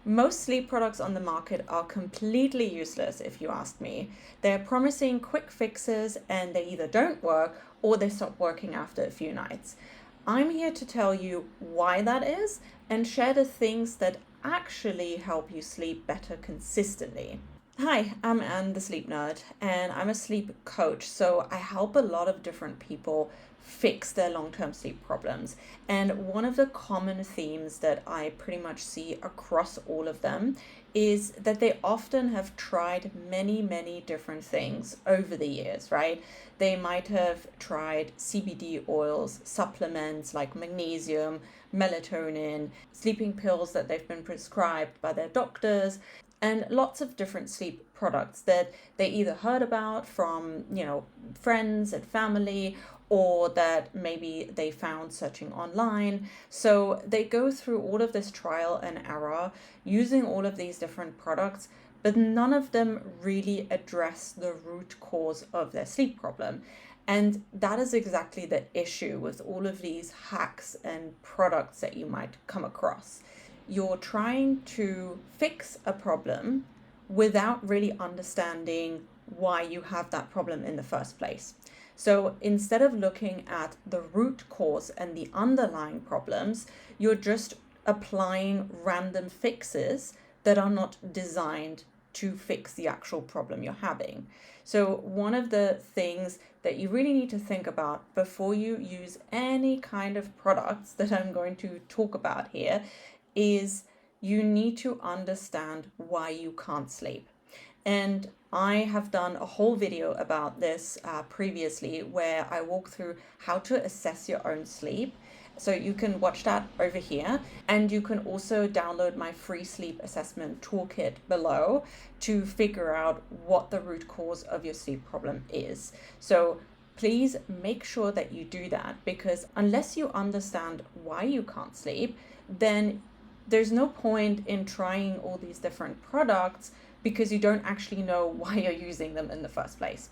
Most sleep products on the market are completely useless, if you ask me. They're promising quick fixes and they either don't work or they stop working after a few nights. I'm here to tell you why that is and share the things that actually help you sleep better consistently. Hi, I'm Anne, the sleep nerd, and I'm a sleep coach. So I help a lot of different people fix their long term sleep problems. And one of the common themes that I pretty much see across all of them is that they often have tried many, many different things over the years, right? They might have tried CBD oils, supplements like magnesium, melatonin, sleeping pills that they've been prescribed by their doctors, and lots of different sleep products that they either heard about from, friends and family, or that maybe they found searching online. So they go through all of this trial and error using all of these different products, but none of them really address the root cause of their sleep problem. And that is exactly the issue with all of these hacks and products that you might come across. You're trying to fix a problem without really understanding why you have that problem in the first place. So instead of looking at the root cause and the underlying problems, you're just applying random fixes that are not designed to fix the actual problem you're having. So, one of the things that you really need to think about before you use any kind of products that I'm going to talk about here is you need to understand why you can't sleep. And I have done a whole video about this previously where I walk through how to assess your own sleep. So you can watch that over here. And you can also download my free sleep assessment toolkit below to figure out what the root cause of your sleep problem is. So please make sure that you do that, because unless you understand why you can't sleep, then there's no point in trying all these different products because you don't actually know why you're using them in the first place.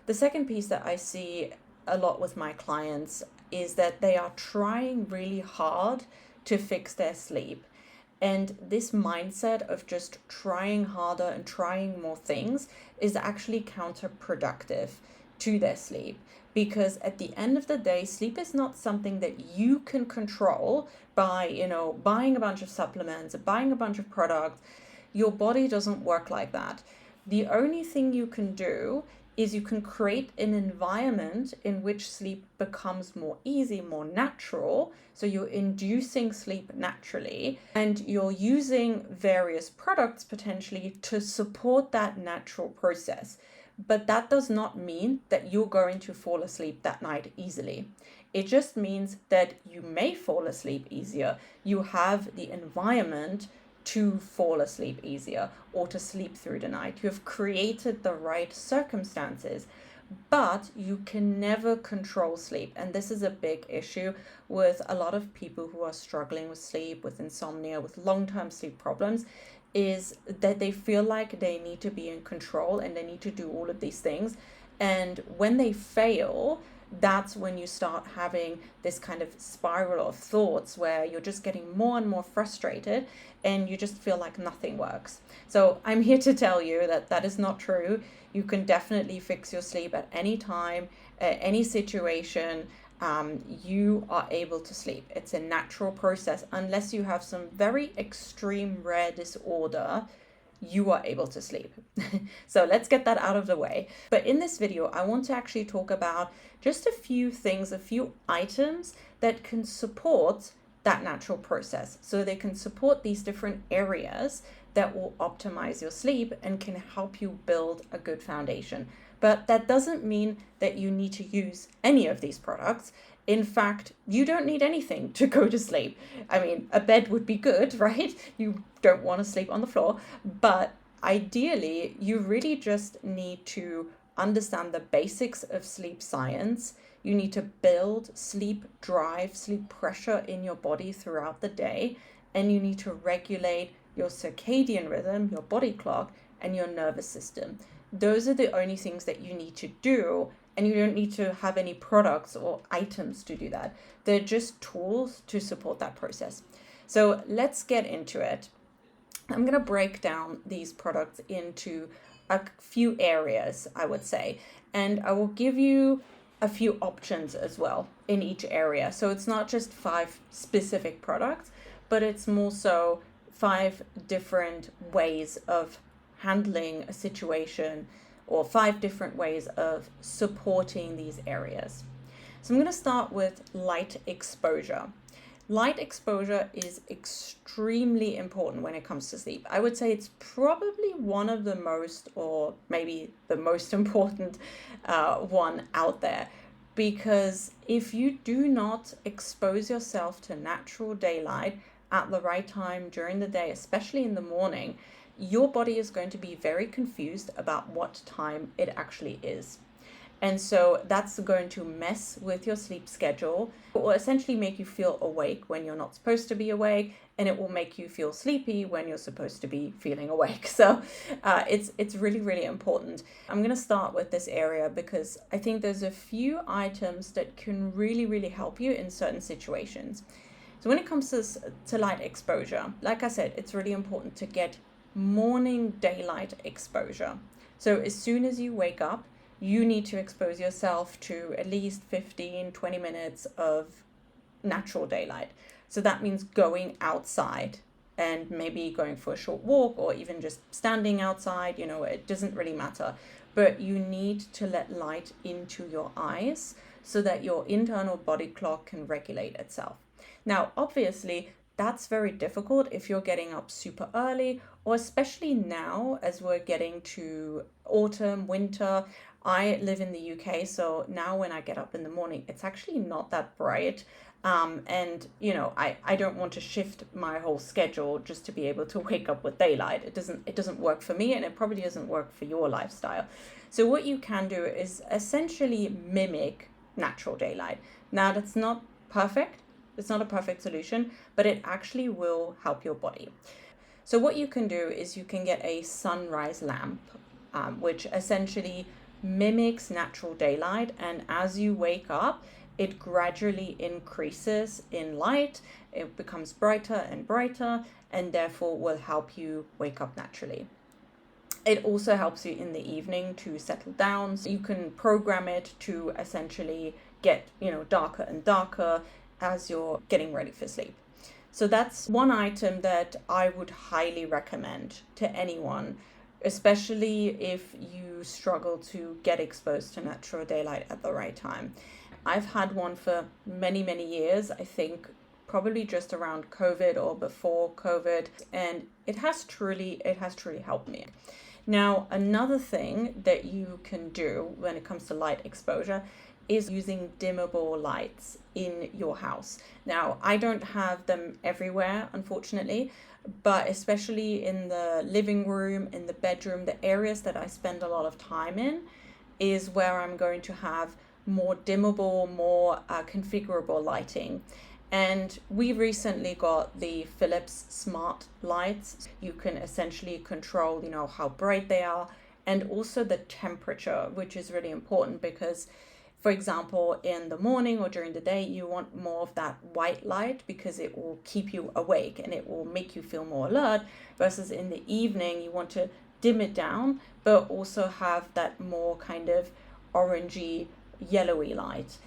The second piece that I see a lot with my clients is that they are trying really hard to fix their sleep. And this mindset of just trying harder and trying more things is actually counterproductive to their sleep, because at the end of the day, sleep is not something that you can control by, buying a bunch of supplements, buying a bunch of products. Your body doesn't work like that. The only thing you can do is you can create an environment in which sleep becomes more easy, more natural. So you're inducing sleep naturally and you're using various products potentially to support that natural process. But that does not mean that you're going to fall asleep that night easily. It just means that you may fall asleep easier. You have the environment to fall asleep easier or to sleep through the night. You have created the right circumstances, but you can never control sleep. And this is a big issue with a lot of people who are struggling with sleep, with insomnia, with long-term sleep problems, is that they feel like they need to be in control and they need to do all of these things. And when they fail, that's when you start having this kind of spiral of thoughts where you're just getting more and more frustrated and you just feel like nothing works. So I'm here to tell you that that is not true. You can definitely fix your sleep at any time, any situation. You are able to sleep. It's a natural process. Unless you have some very extreme rare disorder, you are able to sleep. So let's get that out of the way. But in this video, I want to actually talk about just a few things, a few items that can support that natural process. So they can support these different areas that will optimize your sleep and can help you build a good foundation. But that doesn't mean that you need to use any of these products. In fact, you don't need anything to go to sleep. I mean, a bed would be good, right? You don't want to sleep on the floor. But ideally, you really just need to understand the basics of sleep science. You need to build sleep drive, sleep pressure in your body throughout the day. And you need to regulate your circadian rhythm, your body clock, and your nervous system. Those are the only things that you need to do, and you don't need to have any products or items to do that. They're just tools to support that process. So let's get into it. I'm going to break down these products into a few areas, I would say, and I will give you a few options as well in each area. So it's not just 5 specific products, but it's more so 5 different ways of handling a situation, or 5 different ways of supporting these areas. So I'm going to start with light exposure. Light exposure is extremely important when it comes to sleep. I would say it's probably one of the most, or maybe the most important one out there, because if you do not expose yourself to natural daylight at the right time during the day, especially in the morning, your body is going to be very confused about what time it actually is. And so that's going to mess with your sleep schedule. It will essentially make you feel awake when you're not supposed to be awake, and it will make you feel sleepy when you're supposed to be feeling awake. So it's really, really important. I'm going to start with this area because I think there's a few items that can really, really help you in certain situations. So when it comes to light exposure, like I said, it's really important to get morning daylight exposure. So as soon as you wake up, you need to expose yourself to at least 15-20 minutes of natural daylight. So that means going outside and maybe going for a short walk, or even just standing outside, it doesn't really matter. But you need to let light into your eyes so that your internal body clock can regulate itself. Now, obviously, that's very difficult if you're getting up super early, or especially now as we're getting to autumn, winter. I live in the UK, so now when I get up in the morning, it's actually not that bright. And I don't want to shift my whole schedule just to be able to wake up with daylight. It doesn't work for me, and it probably doesn't work for your lifestyle. So what you can do is essentially mimic natural daylight. Now, that's not perfect. It's not a perfect solution, but it actually will help your body. So what you can do is you can get a sunrise lamp, which essentially mimics natural daylight. And as you wake up, it gradually increases in light. It becomes brighter and brighter, and therefore will help you wake up naturally. It also helps you in the evening to settle down. So you can program it to essentially get, darker and darker as you're getting ready for sleep. So that's one item that I would highly recommend to anyone, especially if you struggle to get exposed to natural daylight at the right time. I've had one for many, many years, I think probably just around COVID or before COVID, and it has truly helped me. Now, another thing that you can do when it comes to light exposure is using dimmable lights in your house. Now, I don't have them everywhere, unfortunately, but especially in the living room, in the bedroom, the areas that I spend a lot of time in is where I'm going to have more dimmable, more configurable lighting. And we recently got the Philips smart lights. You can essentially control, how bright they are, and also the temperature, which is really important because, for example, in the morning or during the day, you want more of that white light because it will keep you awake and it will make you feel more alert, versus in the evening, you want to dim it down, but also have that more kind of orangey, yellowy light.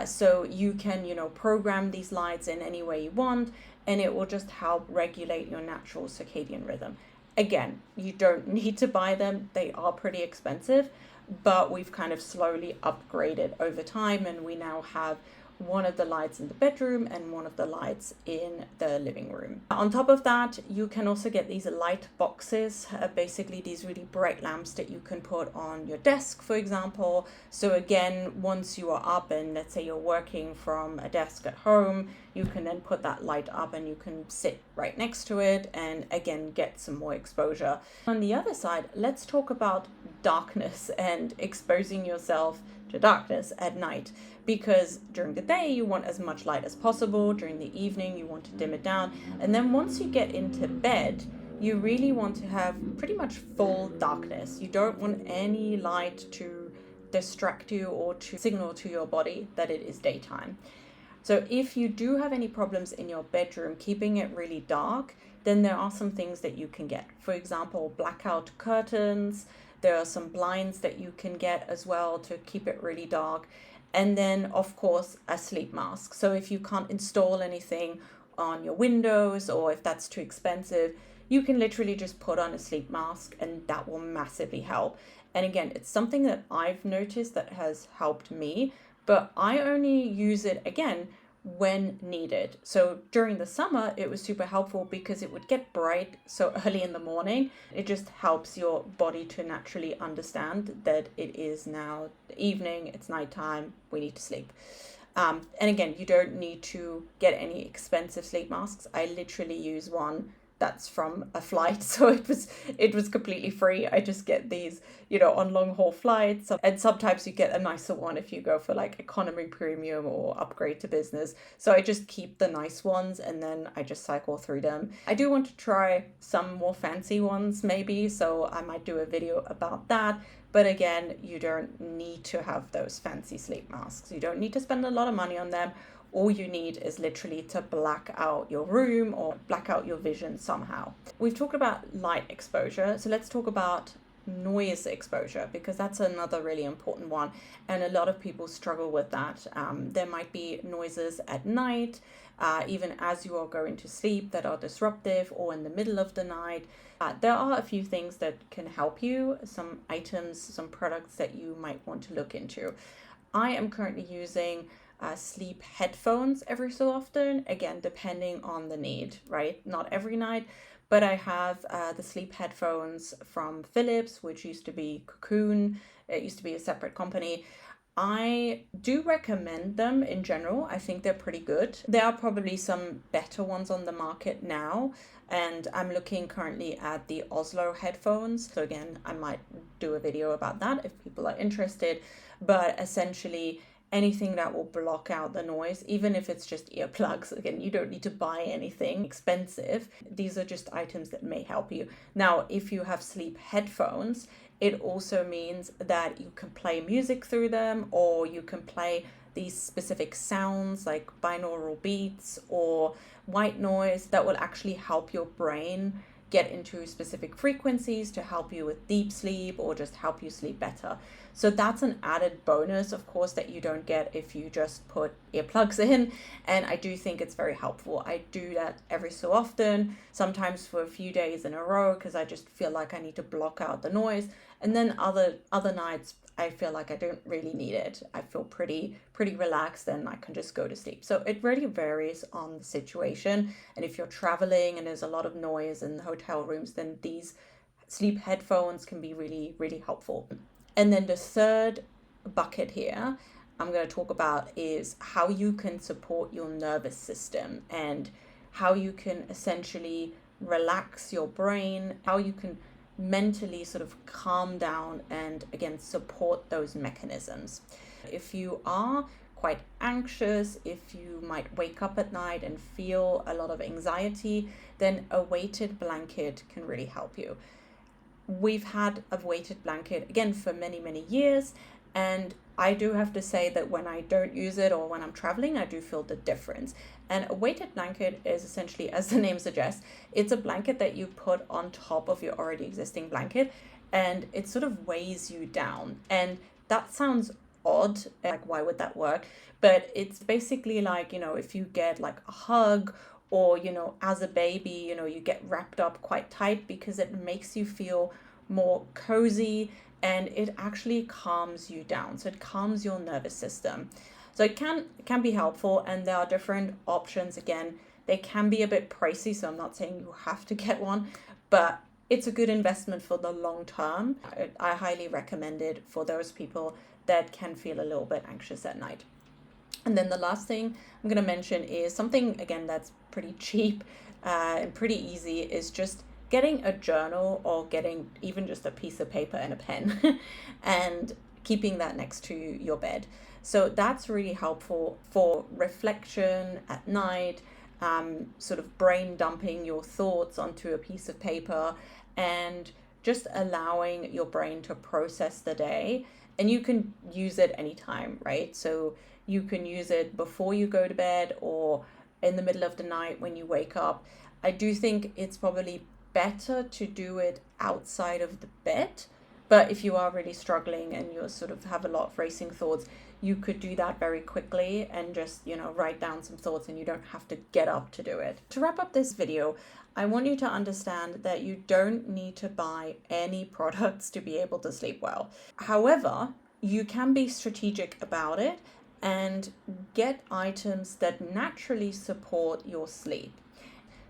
So you can, program these lights in any way you want, and it will just help regulate your natural circadian rhythm. Again, you don't need to buy them. They are pretty expensive, but we've kind of slowly upgraded over time, and we now have one of the lights in the bedroom and one of the lights in the living room. On top of that, you can also get these light boxes, basically these really bright lamps that you can put on your desk, for example. So again, once you are up and let's say you're working from a desk at home, you can then put that light up and you can sit right next to it and again get some more exposure. On the other side, let's talk about darkness and exposing yourself to darkness at night, because during the day you want as much light as possible, during the evening you want to dim it down, and then once you get into bed you really want to have pretty much full darkness. You don't want any light to distract you or to signal to your body that it is daytime. So if you do have any problems in your bedroom keeping it really dark, then there are some things that you can get. For example, blackout curtains. There are some blinds that you can get as well to keep it really dark. And then, of course, a sleep mask. So if you can't install anything on your windows, or if that's too expensive, you can literally just put on a sleep mask and that will massively help. And again, it's something that I've noticed that has helped me, but I only use it again when needed. So during the summer, it was super helpful because it would get bright so early in the morning. It just helps your body to naturally understand that it is now evening, it's nighttime, we need to sleep. And again, you don't need to get any expensive sleep masks. I literally use one that's from a flight, so it was completely free. I just get these, on long haul flights, and sometimes you get a nicer one if you go for like economy premium or upgrade to business. So I just keep the nice ones and then I just cycle through them. I do want to try some more fancy ones maybe, so I might do a video about that. But again, you don't need to have those fancy sleep masks. You don't need to spend a lot of money on them. All you need is literally to black out your room or black out your vision somehow. We've talked about light exposure, so let's talk about noise exposure, because that's another really important one, and a lot of people struggle with that. There might be noises at night, even as you are going to sleep, that are disruptive, or in the middle of the night. There are a few things that can help you, some items, some products that you might want to look into. I am currently using sleep headphones every so often, again, depending on the need, right? Not every night, but I have the sleep headphones from Philips, which used to be Cocoon. It used to be a separate company. I do recommend them in general. I think they're pretty good. There are probably some better ones on the market now, and I'm looking currently at the Oslo headphones. So again, I might do a video about that if people are interested, but essentially anything that will block out the noise, even if it's just earplugs. Again, you don't need to buy anything expensive. These are just items that may help you. Now, if you have sleep headphones, it also means that you can play music through them, or you can play these specific sounds like binaural beats or white noise that will actually help your brain get into specific frequencies to help you with deep sleep or just help you sleep better. So that's an added bonus, of course, that you don't get if you just put earplugs in. And I do think it's very helpful. I do that every so often, sometimes for a few days in a row, because I just feel like I need to block out the noise. And then other nights, I feel like I don't really need it. I feel pretty relaxed and I can just go to sleep. So it really varies on the situation. And if you're traveling and there's a lot of noise in the hotel rooms, then these sleep headphones can be really, really helpful. And then the third bucket here I'm going to talk about is how you can support your nervous system and how you can essentially relax your brain, how you can mentally sort of calm down and again support those mechanisms. If you are quite anxious, if you might wake up at night and feel a lot of anxiety, then a weighted blanket can really help you. We've had a weighted blanket again for many years, and I do have to say that when I don't use it or when I'm traveling, I do feel the difference. And a weighted blanket is essentially, as the name suggests, it's a blanket that you put on top of your already existing blanket, and it sort of weighs you down. And that sounds odd, like why would that work? But it's basically like, if you get like a hug, or, as a baby, you get wrapped up quite tight, because it makes you feel more cozy and it actually calms you down. So it calms your nervous system. So it can be helpful, and there are different options. Again, they can be a bit pricey, so I'm not saying you have to get one, but it's a good investment for the long term. I highly recommend it for those people that can feel a little bit anxious at night. And then the last thing I'm going to mention is something, again, that's pretty cheap and pretty easy, is just getting a journal or getting even just a piece of paper and a pen and keeping that next to your bed. So that's really helpful for reflection at night, sort of brain dumping your thoughts onto a piece of paper and just allowing your brain to process the day. And you can use it anytime, right? So you can use it before you go to bed or in the middle of the night when you wake up. I do think it's probably better to do it outside of the bed. But if you are really struggling and you sort of have a lot of racing thoughts, you could do that very quickly and just, write down some thoughts, and you don't have to get up to do it. To wrap up this video, I want you to understand that you don't need to buy any products to be able to sleep well. However, you can be strategic about it and get items that naturally support your sleep.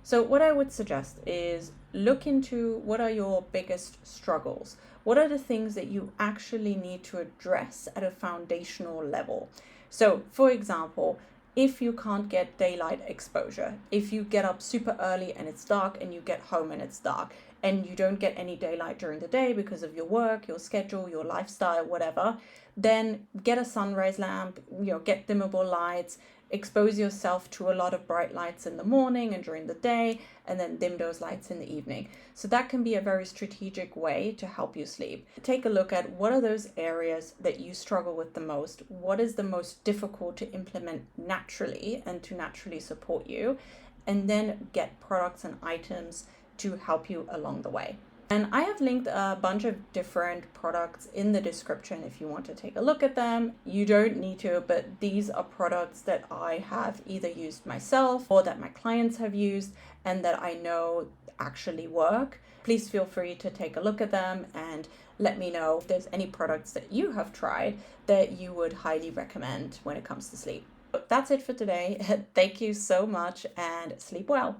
So what I would suggest is look into what are your biggest struggles. What are the things that you actually need to address at a foundational level? So, for example, if you can't get daylight exposure, if you get up super early and it's dark and you get home and it's dark, and you don't get any daylight during the day because of your work, your schedule, your lifestyle, whatever, then get a sunrise lamp, get dimmable lights, expose yourself to a lot of bright lights in the morning and during the day, and then dim those lights in the evening. So that can be a very strategic way to help you sleep. Take a look at what are those areas that you struggle with the most, what is the most difficult to implement naturally and to naturally support you, and then get products and items to help you along the way. And I have linked a bunch of different products in the description if you want to take a look at them. You don't need to, but these are products that I have either used myself or that my clients have used and that I know actually work. Please feel free to take a look at them and let me know if there's any products that you have tried that you would highly recommend when it comes to sleep. But that's it for today. Thank you so much and sleep well.